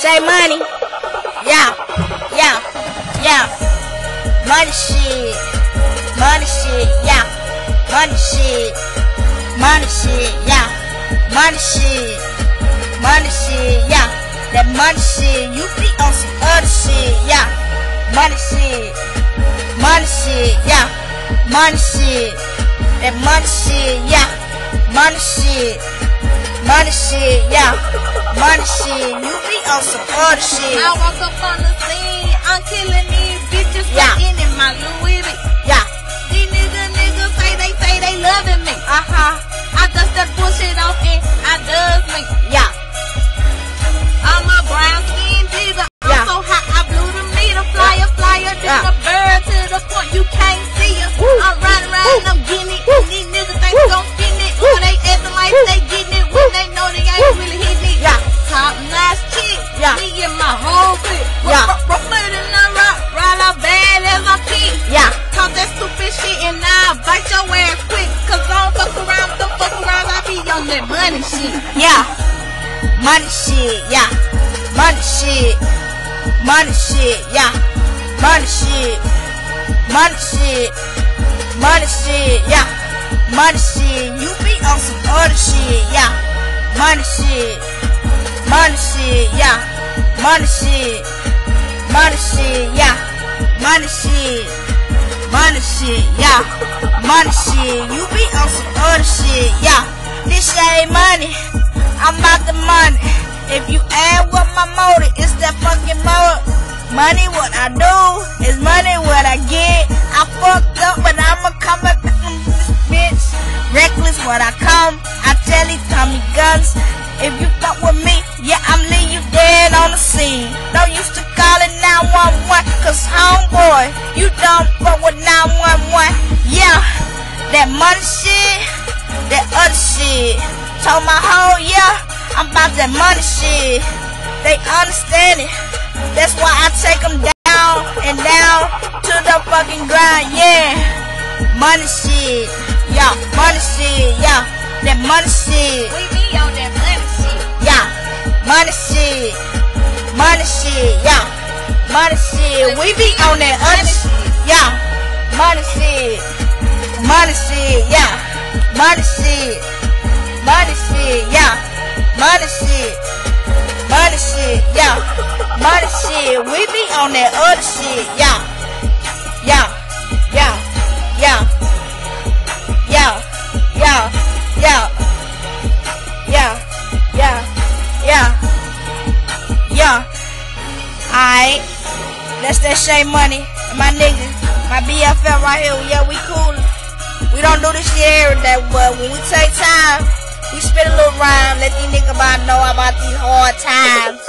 Say money. Yeah, yeah, yeah. Money shit. Money shit, yeah. Money shit. Money shit, yeah. Money shit. Money shit, yeah. That money shit, you be on some other shit, yeah. Money shit. Money shit, yeah. Money shit. That money shit, yeah. Money shit. Money shit, yeah. Money shit, you be on some other shit. I walk up on the scene, I'm killing these bitches, yeah. Fucking in my Louis V. Yeah. These niggas say they loving me. I dust that bullshit off and I does me. Yeah. I'm a brown skin digger. Yeah. I'm so hot, I blew the meter. Flyer, yeah. a bird to the point you can't see her. I'm riding around, I'm getting it. These niggas think they gon' spin it. When they acting like they getting it, when they know they ain't really hitting it. Yeah. Top notch chick, yeah. Me and my whole clique. Yeah. Rougher than the rock, ride out bad as a pig. Yeah. Talk that stupid shit and I'll bite your ass quick. Cause I don't fuck around, I be on that money shit. Yeah. Money shit, yeah. Money shit. Money shit, yeah. Money shit. Money shit. Money shit, yeah. Money shit, you be on some other shit, yeah. Money shit. Money shit, yeah. Money shit. Money shit, yeah. Money shit. Money shit, yeah. Money shit, you be on some other shit, yeah. This shit ain't money, I'm about the money. If you ask what my motive, it's that fucking motive. Money what I do, is money what I get. I fucked up, but I'ma come back from this bitch. Reckless what I come, I tell these Tommy guns. If you fuck with me, yeah, I'm leave you dead on the scene. Don't used to call it 911, cause homeboy, you don't fuck with 911. Yeah, that money shit, that other shit. Told my whole I'm about that money shit. They understand it. That's why I take them down and down to the fucking grind, yeah. Money shit, yeah. Money shit, yeah. That money shit. We be on that money shit. Yeah. Money shit. Money shit, yeah. Money shit. We be on that other shit, yeah. Money shit. Money shit, yeah. Money shit. Money shit, yeah. Money shit. Money shit, yeah. Money shit. We be on that other shit, yeah. Yeah. Yeah. Yeah. Yeah. Yeah. Yeah. Yeah. Yeah. Yeah. Yeah. Alright. That's that Shay Money. My nigga. My BFF right here. Yeah, we cool. We don't do this shit every day, but when we take time, we spit a little rhyme, let these niggas know about these hard times.